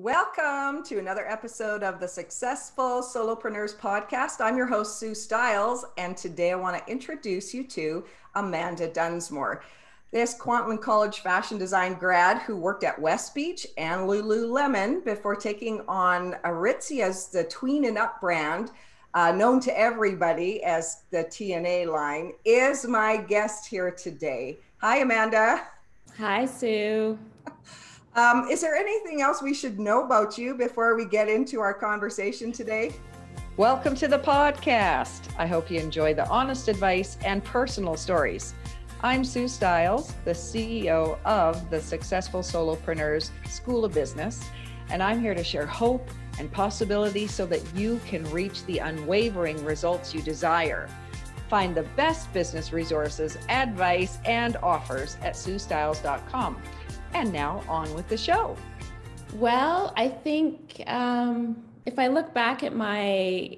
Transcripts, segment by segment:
Welcome to another episode of the Successful Solopreneurs podcast. I'm your host, Sue Stiles, and today I want to introduce you to Amanda Dunsmoor. This Kwantlen College fashion design grad who worked at Westbeach and Lululemon before taking on Aritzia's the Tween and Up brand, known to everybody as the TNA line, is my guest here today. Hi, Amanda. Hi, Sue. Is there anything else we should know about you before we get into our conversation today? Welcome to the podcast. I hope you enjoy the honest advice and personal stories. I'm Sue Stiles, the CEO of the Successful Solopreneurs School of Business, and I'm here to share hope and possibility so that you can reach the unwavering results you desire. Find the best business resources, advice, and offers at SueStiles.com. And now on with the show. Well, I think if I look back at my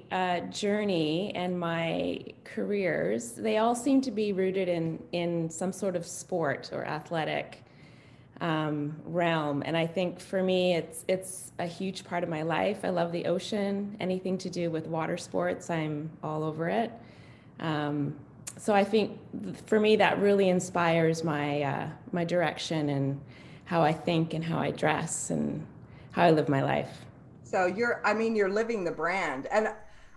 journey and my careers, they all seem to be rooted in some sort of sport or athletic realm. And I think for me, it's a huge part of my life. I love the ocean. Anything to do with water sports, I'm all over it. So I think for me, that really inspires my my direction and how I think and how I dress and how I live my life. So you're living the brand. And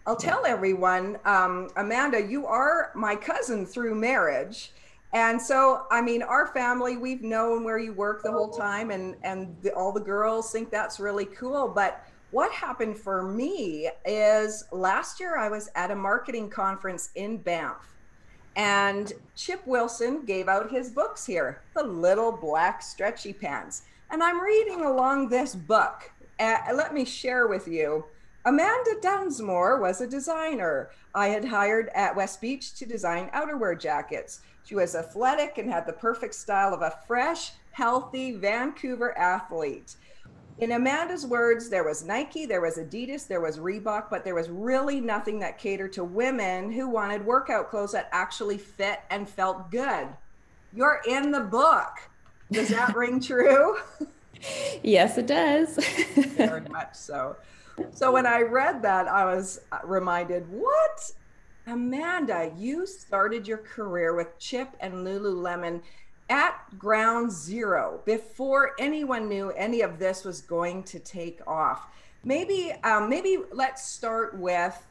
I'll tell everyone, Amanda, you are my cousin through marriage. And so, our family, we've known where you work the whole time and all the girls think that's really cool. But what happened for me is last year I was at a marketing conference in Banff. And Chip Wilson gave out his books here, The Little Black Stretchy Pants. And I'm reading along this book. Let me share with you. Amanda Dunsmoor was a designer I had hired at Westbeach to design outerwear jackets. She was athletic and had the perfect style of a fresh, healthy Vancouver athlete. In Amanda's words, there was Nike, there was Adidas, there was Reebok, but there was really nothing that catered to women who wanted workout clothes that actually fit and felt good. You're in the book. Does that ring true? Yes, it does. Very much so. So when I read that, I was reminded, what? Amanda, you started your career with Chip and Lululemon at ground zero before anyone knew any of this was going to take off. Maybe let's start with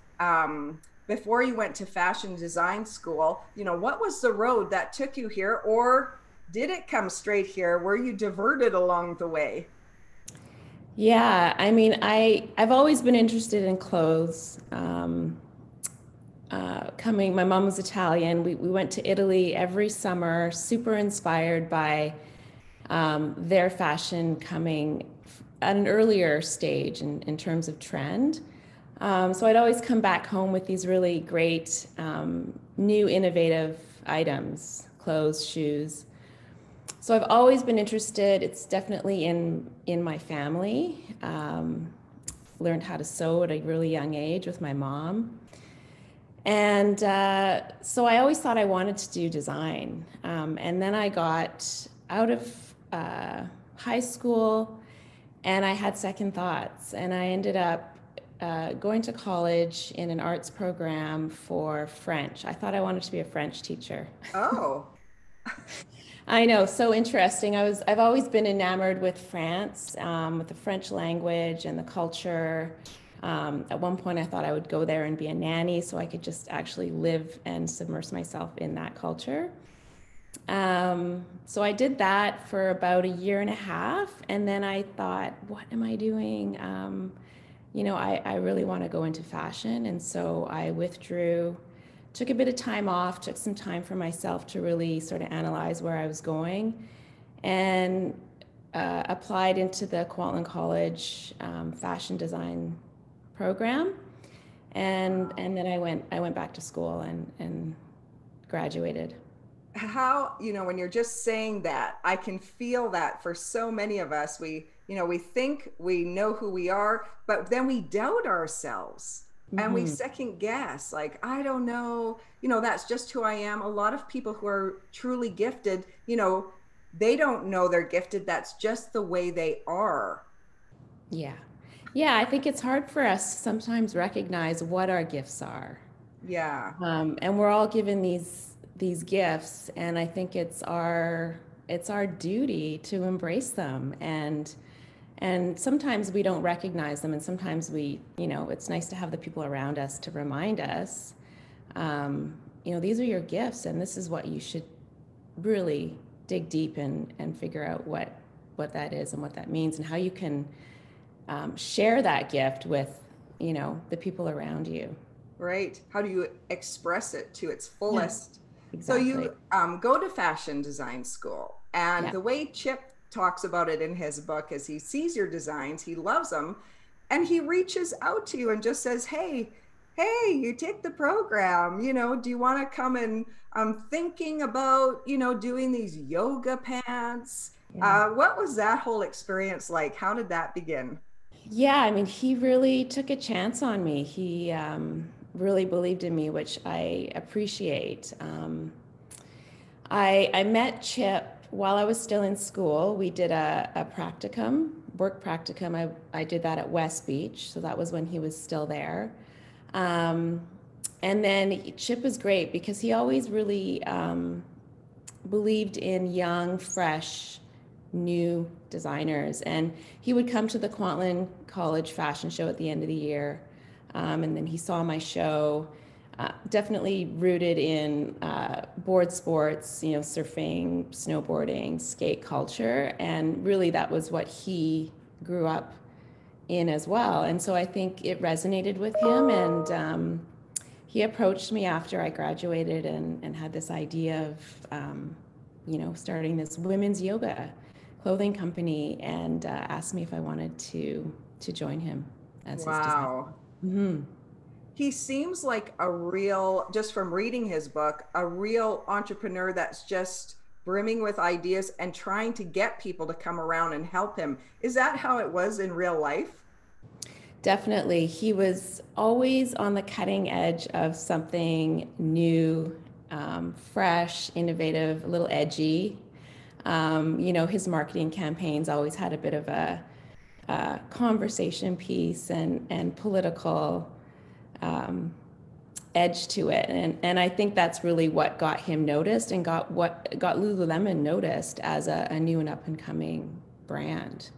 before you went to fashion design school, what was the road that took you here, or did it come straight here? Were you diverted along the way? Yeah, I've always been interested in clothes. My mom was Italian. We went to Italy every summer, super inspired by their fashion coming at an earlier stage in terms of trend. So I'd always come back home with these really great new innovative items, clothes, shoes. So I've always been interested. It's definitely in my family. Learned how to sew at a really young age with my mom. And so I always thought I wanted to do design. And then I got out of high school and I had second thoughts. And I ended up going to college in an arts program for French. I thought I wanted to be a French teacher. Oh. I know, so interesting. I've always been enamored with France, with the French language and the culture. At one point, I thought I would go there and be a nanny so I could just actually live and submerge myself in that culture. So I did that for about a year and a half. And then I thought, what am I doing? I really want to go into fashion. And so I withdrew, took a bit of time off, took some time for myself to really sort of analyze where I was going, and applied into the Kwantlen College fashion design program, and then I went back to school and graduated. How, when you're just saying that, I can feel that for so many of us, we think we know who we are, but then we doubt ourselves and we second guess, like, I don't know, that's just who I am. A lot of people who are truly gifted, they don't know they're gifted. That's just the way they are. Yeah. Yeah, I think it's hard for us to sometimes recognize what our gifts are. Yeah. And we're all given these gifts, and I think it's our duty to embrace them. And sometimes we don't recognize them, and sometimes it's nice to have the people around us to remind us, these are your gifts, and this is what you should really dig deep and figure out what that is and what that means, and how you can share that gift with, the people around you. Right. How do you express it to its Yeah, fullest? So exactly. you go to fashion design school, and Yeah. the way Chip talks about it in his book is he sees your designs, he loves them, and he reaches out to you and just says, hey, you take the program, do you want to come, and I'm thinking about, doing these yoga pants. Yeah. What was that whole experience like? How did that begin? Yeah, I mean, he really took a chance on me. He really believed in me, which I appreciate. I met Chip while I was still in school. We did a practicum, work practicum. I did that at Westbeach, so that was when he was still there. And then Chip was great because he always really believed in young, fresh, new designers. And he would come to the Kwantlen College fashion show at the end of the year. And then he saw my show, definitely rooted in board sports, surfing, snowboarding, skate culture. And really that was what he grew up in as well. And so I think it resonated with him. And he approached me after I graduated and had this idea of, starting this women's yoga clothing company, and asked me if I wanted to join him as his designer. Wow. Mm-hmm. He seems like a real, just from reading his book, a real entrepreneur that's just brimming with ideas and trying to get people to come around and help him. Is that how it was in real life? Definitely. He was always on the cutting edge of something new, fresh, innovative, a little edgy. His marketing campaigns always had a bit of a conversation piece and political edge to it. And I think that's really what got him noticed and got Lululemon noticed as a new and up and coming brand.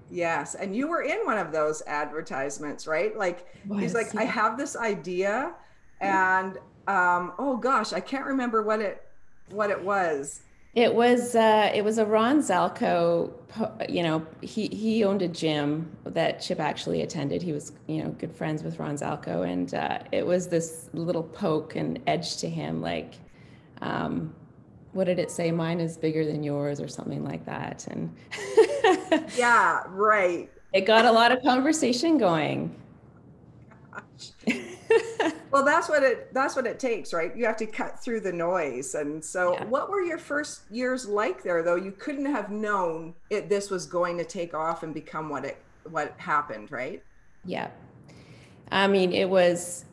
Yes. And you were in one of those advertisements, right? Like he's Was, like, I yeah. have this idea, and oh gosh, I can't remember what it was. It was a Ron Zalco, he owned a gym that Chip actually attended. He was, good friends with Ron Zalco, and it was this little poke and edge to him, like, what did it say? Mine is bigger than yours, or something like that. And Yeah, right. it got a lot of conversation going. Well, that's what it takes, right? You have to cut through the noise. And so Yeah. what were your first years like there, though? You couldn't have known this was going to take off and become what happened, right? Yeah. I mean, it was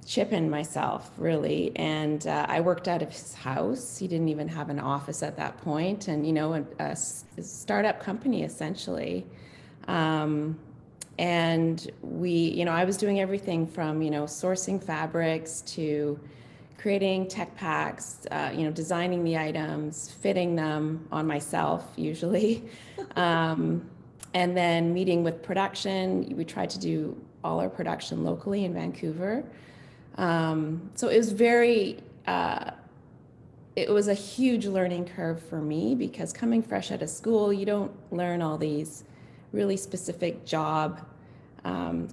Chip and myself, really, and I worked out of his house. He didn't even have an office at that point, and a startup company essentially. And I was doing everything from sourcing fabrics to creating tech packs, designing the items, fitting them on myself usually. And then meeting with production. We tried to do all our production locally in Vancouver. So it was a huge learning curve for me, because coming fresh out of school, you don't learn all these really specific job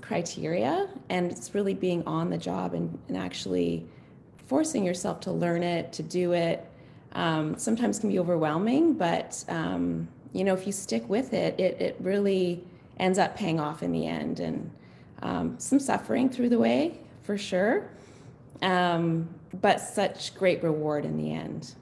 criteria. And it's really being on the job and actually forcing yourself to learn it, to do it. Sometimes can be overwhelming, but if you stick with it, it really ends up paying off in the end. And some suffering through the way, for sure, but such great reward in the end.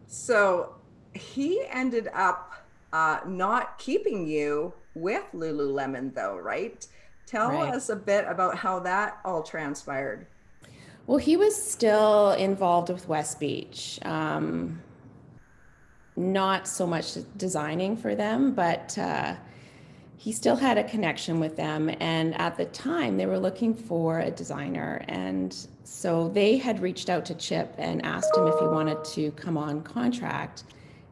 So he ended up not keeping you with Lululemon, though, right? Tell Right. us a bit about how that all transpired. Well, he was still involved with Westbeach. Not so much designing for them, but he still had a connection with them. And at the time, they were looking for a designer. And so they had reached out to Chip and asked him if he wanted to come on contract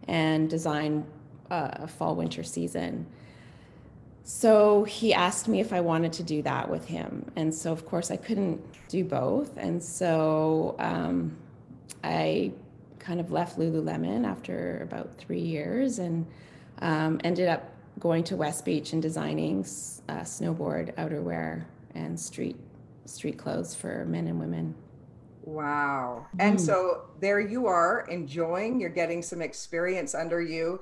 and design a fall winter season. So he asked me if I wanted to do that with him. And so, of course, I couldn't do both. And so I kind of left Lululemon after about 3 years and ended up going to Westbeach and designing snowboard outerwear and street clothes for men and women. Wow. And so there you are enjoying, you're getting some experience under you.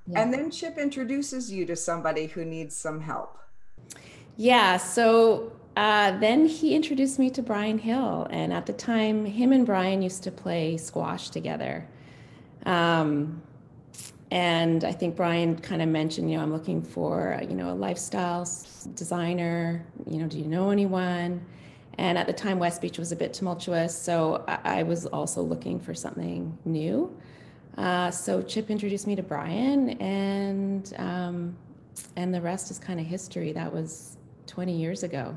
Yeah. And then Chip introduces you to somebody who needs some help. Yeah. So then he introduced me to Brian Hill. And at the time, him and Brian used to play squash together. And I think Brian kind of mentioned, I'm looking for, a lifestyle designer, do you know anyone? And at the time, Westbeach was a bit tumultuous. So I was also looking for something new. So Chip introduced me to Brian, and the rest is kind of history. That was 20 years ago.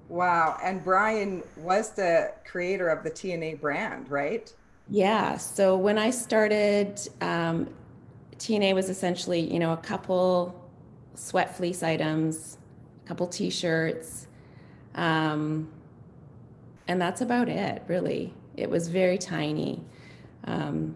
Wow. And Brian was the creator of the TNA brand, right? Yeah. So when I started, TNA was essentially, a couple sweat fleece items, a couple t-shirts, and that's about it, really. It was very tiny.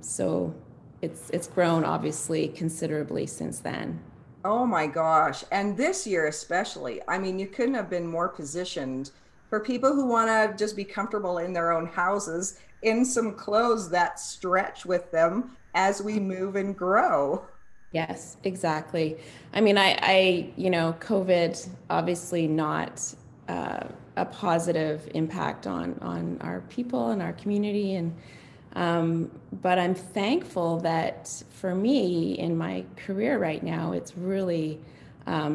So it's grown obviously considerably since then. Oh my gosh. And this year especially, I mean, you couldn't have been more positioned for people who want to just be comfortable in their own houses in some clothes that stretch with them as we move and grow. Yes, exactly. I mean, I COVID obviously not a positive impact on our people and our community, and but I'm thankful that for me in my career right now, it's really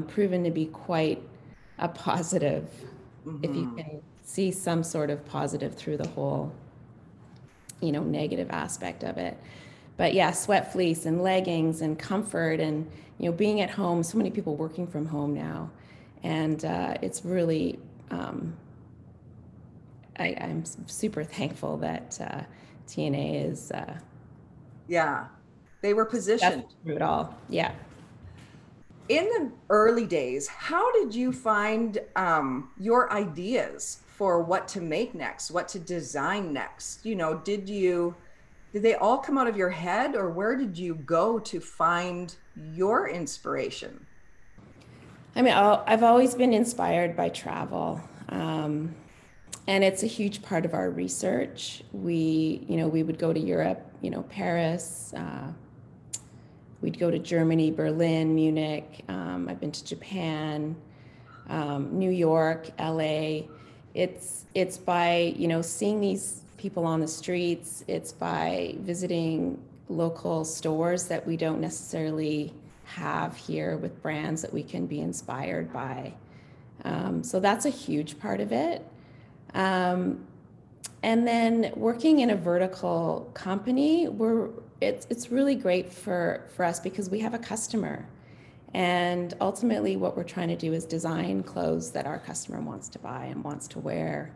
proven to be quite a positive. If you can see some sort of positive through the whole, negative aspect of it. But yeah, sweat fleece and leggings and comfort and, being at home, so many people working from home now. And it's really, I'm super thankful that TNA is. Yeah, they were positioned through it all. Yeah. In the early days, how did you find your ideas for what to make next, what to design next? Did they all come out of your head, or where did you go to find your inspiration? I mean, I've always been inspired by travel. And it's a huge part of our research. We would go to Europe, Paris, we'd go to Germany, Berlin, Munich. I've been to Japan, New York, LA. It's by, seeing these people on the streets. It's by visiting local stores that we don't necessarily have here with brands that we can be inspired by. So that's a huge part of it. And then working in a vertical company, it's really great for us because we have a customer. And ultimately what we're trying to do is design clothes that our customer wants to buy and wants to wear,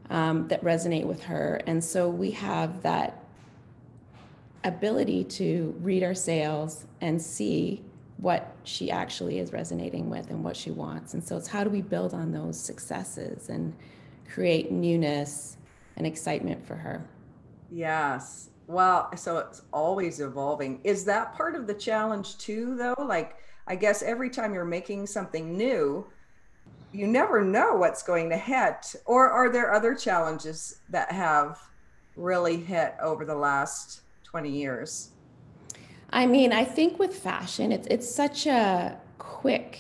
that resonate with her. And so we have that ability to read our sales and see what she actually is resonating with and what she wants. And so it's how do we build on those successes and create newness and excitement for her. Yes. Well, so it's always evolving. Is that part of the challenge too, though? Like, I guess every time you're making something new, you never know what's going to hit. Or are there other challenges that have really hit over the last 20 years? I mean, I think with fashion, it's such a quick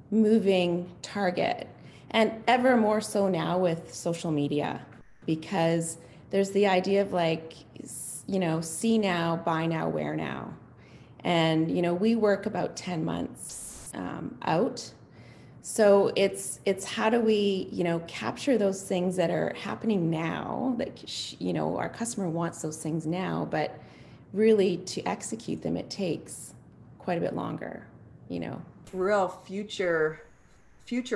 moving target, and ever more so now with social media, because there's the idea of like, see now, buy now, wear now. And, we work about 10 months out. So it's how do we, capture those things that are happening now that, our customer wants those things now, but really to execute them, it takes quite a bit longer, real future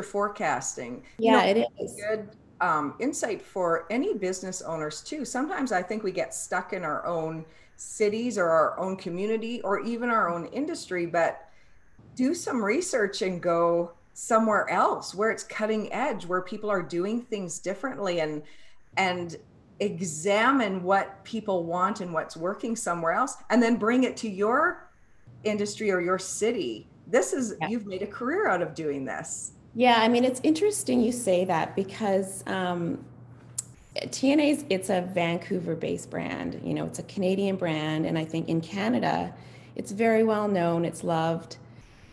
forecasting. Yeah, it is. Good insight for any business owners too. Sometimes I think we get stuck in our own cities or our own community or even our own industry, but do some research and go somewhere else where it's cutting edge, where people are doing things differently, and examine what people want and what's working somewhere else, and then bring it to your industry or your city. This is, Yeah. you've made a career out of doing this. Yeah, I mean, it's interesting you say that because TNA's, it's a Vancouver-based brand. You know, it's a Canadian brand, and I think in Canada, it's very well known. It's loved.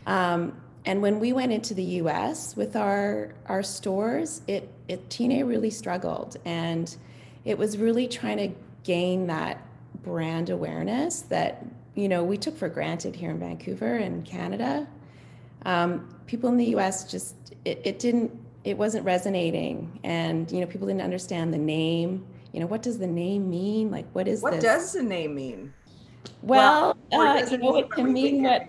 And when we went into the U.S. with our stores, TNA really struggled, and it was really trying to gain that brand awareness that we took for granted here in Vancouver and Canada. People in the U.S. just it wasn't resonating, and people didn't understand the name. What does the name mean? Like, what is What this? does the name mean? Well, does it mean it what can we mean think what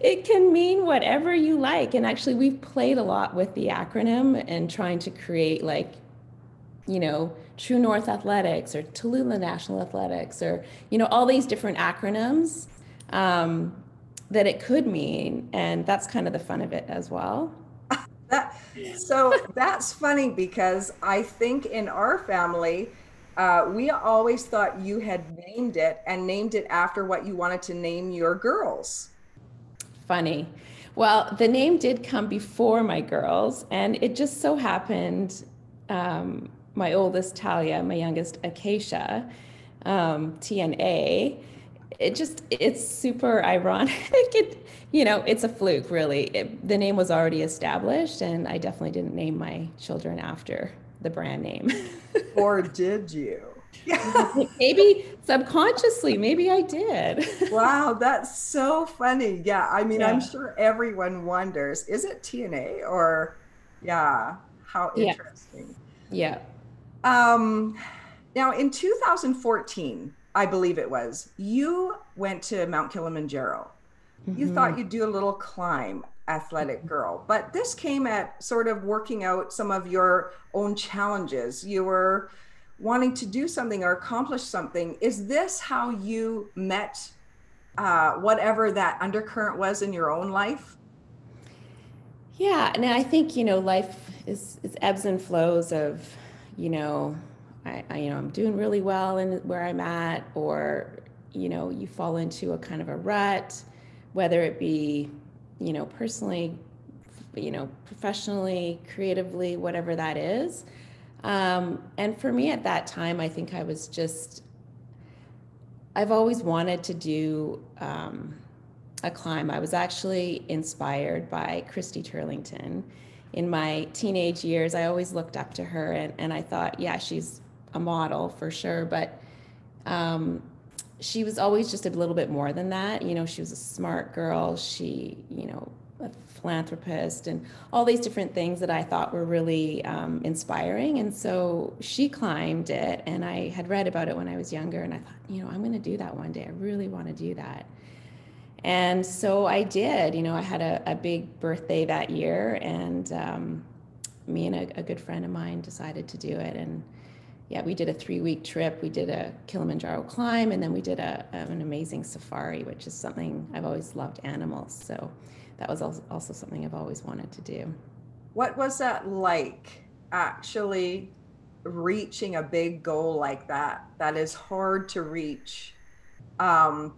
it can mean whatever you like. And actually, we've played a lot with the acronym and trying to create True North Athletics or Tallulah National Athletics or all these different acronyms that it could mean, and that's kind of the fun of it as well. So that's funny because I think in our family, we always thought you had named it and named it after what you wanted to name your girls. Funny. Well, the name did come before my girls, and it just so happened my oldest Talia, my youngest Acacia, TNA. It's super ironic. It's a fluke, really. The name was already established, and I definitely didn't name my children after the brand name. Or did you? Maybe subconsciously, maybe I did. Wow, that's so funny. Yeah, I mean, I'm Yeah. sure everyone wonders, is it TNA or, yeah, how Yeah. interesting. Yeah. Um, Now in 2014, I believe it was, you went to Mount Kilimanjaro. You Mm-hmm. thought you'd do a little climb, athletic girl, but this came at sort of working out some of your own challenges. You were wanting to do something or accomplish something. Is this how you met whatever that undercurrent was in your own life? Yeah, and I think life is ebbs and flows of, I'm doing really well in where I'm at, or you fall into a kind of a rut, whether it be personally, professionally, creatively, whatever that is. And for me at that time, I think I've always wanted to do a climb. I was actually inspired by Christy Turlington. In my teenage years, I always looked up to her, and I thought, yeah, she's a model for sure, but she was always just a little bit more than that. She was a smart girl. She, a philanthropist, and all these different things that I thought were really inspiring. And so she climbed it, and I had read about it when I was younger, and I thought, I'm going to do that one day. I really want to do that. And so I did. I had a big birthday that year, and me and a good friend of mine decided to do it. And yeah, we did a 3-week trip. We did a Kilimanjaro climb, and then we did an amazing safari, which is something I've always loved animals. So that was also something I've always wanted to do. What was that like, actually reaching a big goal like that? That is hard to reach.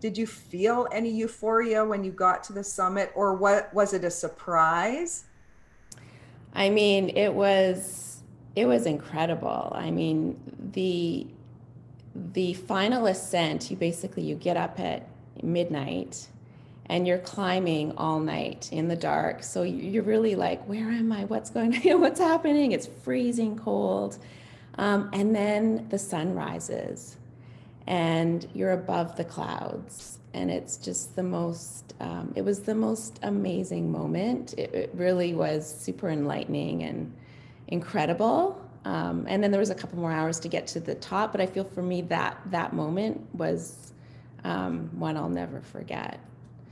Did you feel any euphoria when you got to the summit, or what was it, a surprise? I mean, it was incredible. I mean, the final ascent, you get up at midnight and you're climbing all night in the dark. So you're really like, where am I? What's going on? What's happening? It's freezing cold. And then the sun rises and you're above the clouds. And it's just it was the most amazing moment. It really was super enlightening and incredible. And then there was a couple more hours to get to the top, but I feel for me that moment was one I'll never forget.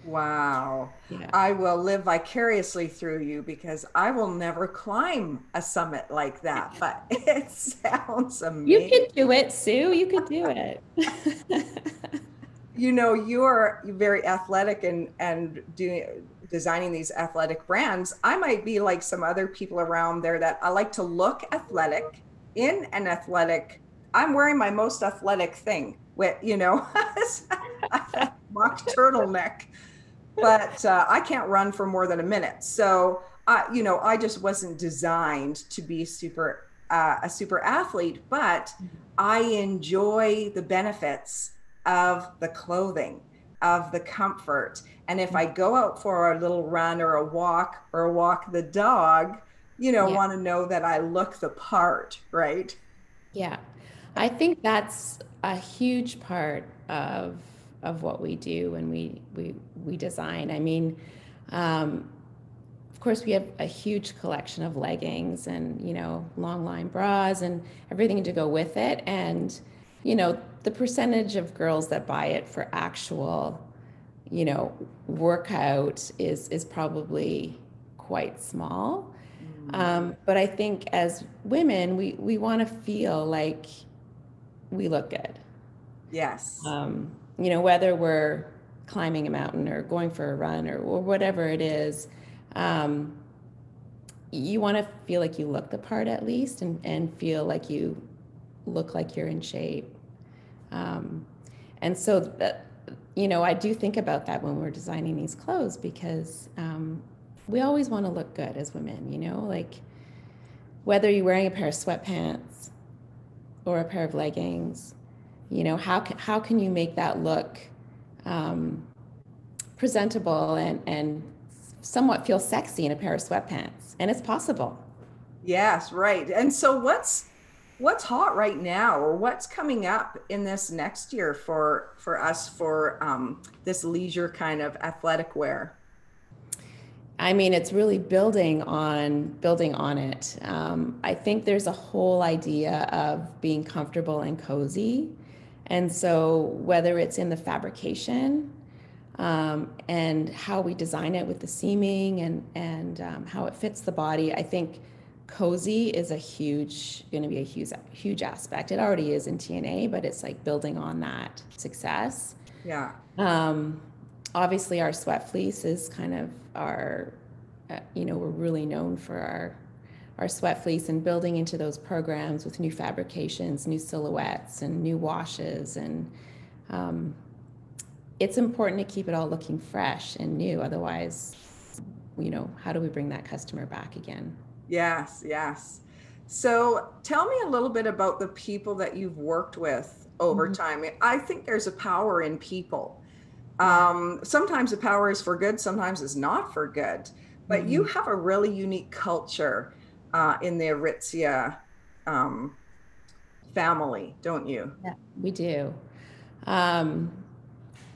Wow. Yeah. I will live vicariously through you because I will never climb a summit like that, but it sounds You amazing. could do it, Sue. You could do it. You know, you're very athletic and doing designing these athletic brands. I might be like some other people around there that I like to look athletic in an athletic. I'm wearing my most athletic thing with, you know, mock turtleneck, but I can't run for more than a minute. So, you know, I just wasn't designed to be a super athlete, but I enjoy the benefits of the clothing, of the comfort. And if I go out for a little run or walk the dog, you know, Yeah. want to know that I look the part, right? Yeah. I think that's a huge part of what we do when we design. I mean, of course, we have a huge collection of leggings and, you know, long line bras and everything to go with it. And, you know, the percentage of girls that buy it for actual, you know, workout is probably quite small. But I think as women, we want to feel like we look good. Yes. You know, whether we're climbing a mountain or going for a run or whatever it is, um, you want to feel like you look the part at least and feel like you look like you're in shape. Um, and so, that, you know, I do think about that when we're designing these clothes because we always want to look good as women, you know, like whether you're wearing a pair of sweatpants or a pair of leggings, you know, how can you make that look um, presentable and somewhat feel sexy in a pair of sweatpants? And it's possible. Yes, right. And so what's hot right now or what's coming up in this next year for us for this leisure kind of athletic wear? I mean, it's really building on it. I think there's a whole idea of being comfortable and cozy. And so whether it's in the fabrication and how we design it with the seaming and how it fits the body, I think cozy is going to be a huge aspect. It already is in TNA, but it's like building on that success. Yeah. Um, Obviously, our sweat fleece is kind of our, you know, we're really known for our sweat fleece and building into those programs with new fabrications, new silhouettes, and new washes. And um, it's important to keep it all looking fresh and new. Otherwise, you know, how do we bring that customer back again? Yes, yes. So tell me a little bit about the people that you've worked with over Mhm. time. I think there's a power in people. Yeah. Sometimes the power is for good, sometimes it's not for good. But you Mhm. have a really unique culture in the Aritzia um, family, don't you? Yeah, we do. Um,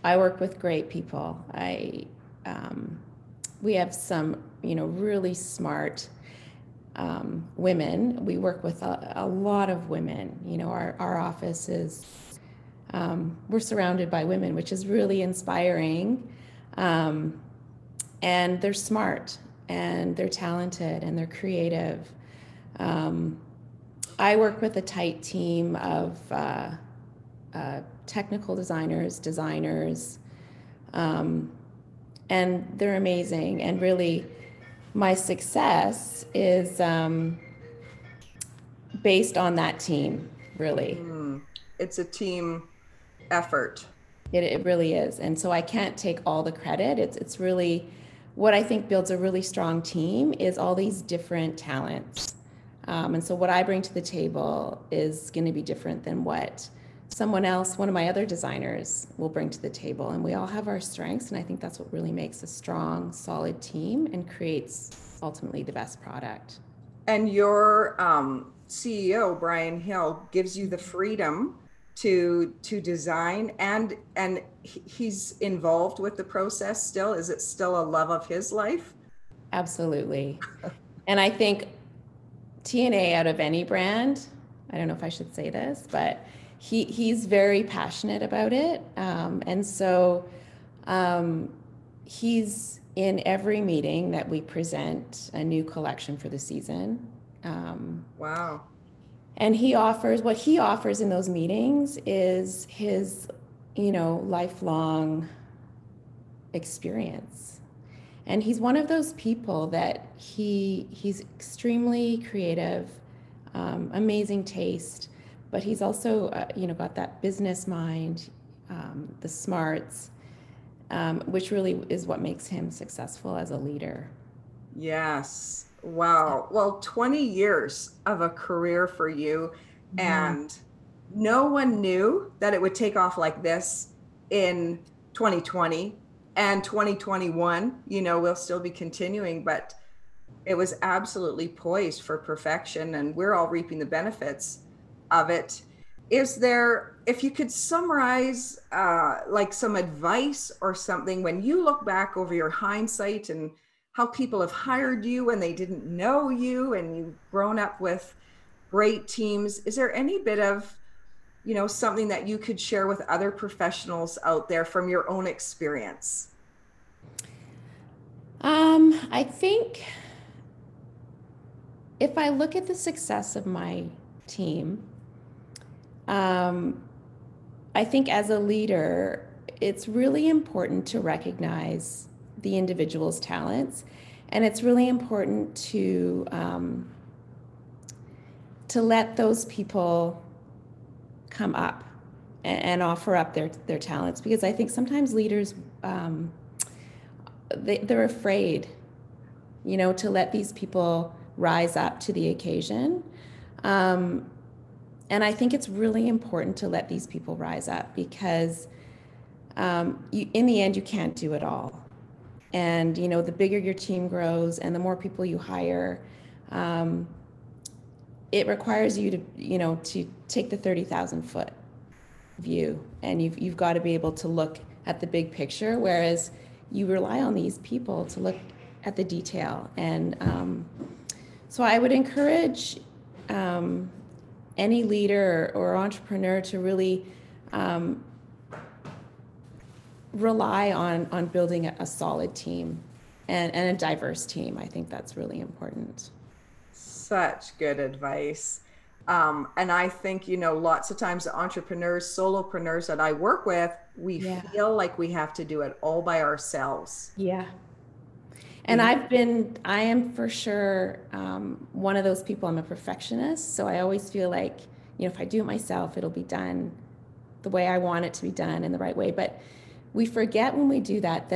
I work with great people. We have some, you know, really smart women. We work with a lot of women. You know, our office is, we're surrounded by women, which is really inspiring. Um, and they're smart and they're talented and they're creative. Um, I work with a tight team of technical designers, um, and they're amazing. And really, my success is based on that team, really. Mm, it's a team effort. It really is. And so I can't take all the credit. It's really what I think builds a really strong team is all these different talents. And so what I bring to the table is going to be different than what someone else, one of my other designers, will bring to the table. And we all have our strengths. And I think that's what really makes a strong, solid team and creates ultimately the best product. And your CEO, Brian Hill, gives you the freedom to design and he's involved with the process still. Is it still a love of his life? Absolutely. And I think TNA out of any brand, I don't know if I should say this, but he's very passionate about it. And so, um, he's in every meeting that we present a new collection for the season. Wow. And what he offers in those meetings is his, lifelong experience. And he's one of those people that he's extremely creative, amazing taste, but he's also, got that business mind, the smarts, which really is what makes him successful as a leader. Yes. Wow. Well, 20 years of a career for you, and no one knew that it would take off like this in 2020 and 2021. We'll still be continuing, but it was absolutely poised for perfection, and we're all reaping the benefits of it. Is there, if you could summarize like some advice or something when you look back over your hindsight and how people have hired you when they didn't know you and you've grown up with great teams, is there any bit of, something that you could share with other professionals out there from your own experience? I think if I look at the success of my team, I think as a leader, it's really important to recognize the individual's talents, and it's really important to let those people come up and offer up their talents, because I think sometimes leaders they're afraid, to let these people rise up to the occasion. And I think it's really important to let these people rise up, because in the end, you can't do it all. And, the bigger your team grows and the more people you hire, it requires you to take the 30,000 foot view, and you've got to be able to look at the big picture, whereas you rely on these people to look at the detail. And so I would encourage any leader or entrepreneur to really rely on building a solid team and a diverse team. I think that's really important. Such good advice. And I think, lots of times the entrepreneurs, solopreneurs that I work with, we feel like we have to do it all by ourselves. Yeah. And I am for sure one of those people. I'm a perfectionist. So I always feel like, if I do it myself, it'll be done the way I want it to be done in the right way. But we forget when we do that,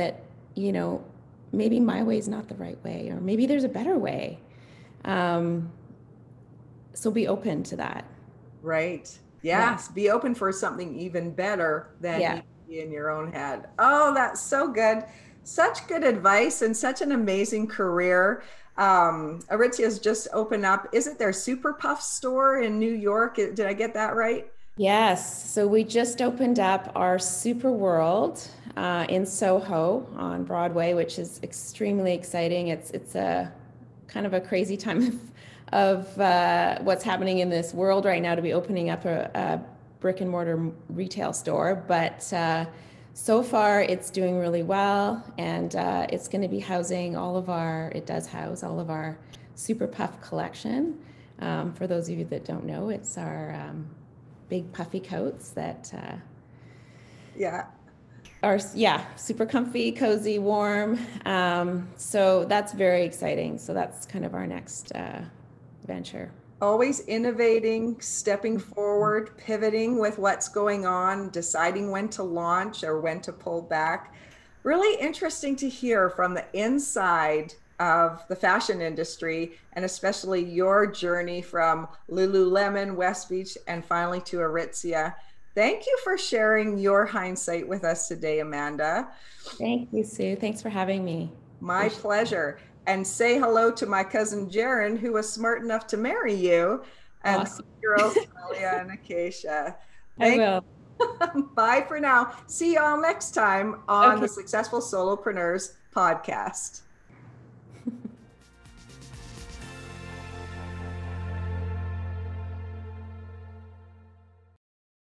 maybe my way is not the right way, or maybe there's a better way. So be open to that. Right. Yes. Yeah. Be open for something even better than you be in your own head. Oh, that's so good. Such good advice and such an amazing career. Aritzia has just opened up. Is it their Super Puff store in New York? Did I get that right? Yes. So we just opened up our Super World in Soho on Broadway, which is extremely exciting. It's a kind of a crazy time of what's happening in this world right now to be opening up a brick and mortar retail store. But so far it's doing really well, and it's going to be housing it does house all of our Super Puff collection. For those of you that don't know, it's our big puffy coats that are super comfy, cozy, warm. So that's very exciting. So that's kind of our next venture. Always innovating, stepping forward, pivoting with what's going on, deciding when to launch or when to pull back. Really interesting to hear from the inside of the fashion industry, and especially your journey from Lululemon, Westbeach, and finally to Aritzia. Thank you for sharing your hindsight with us today, Amanda. Thank you, Sue. Thanks for having me. My pleasure. And say hello to my cousin Jaren, who was smart enough to marry you, and awesome. Girls Talia and Acacia. I will. Bye for now. See y'all next time on the Successful Solopreneurs podcast.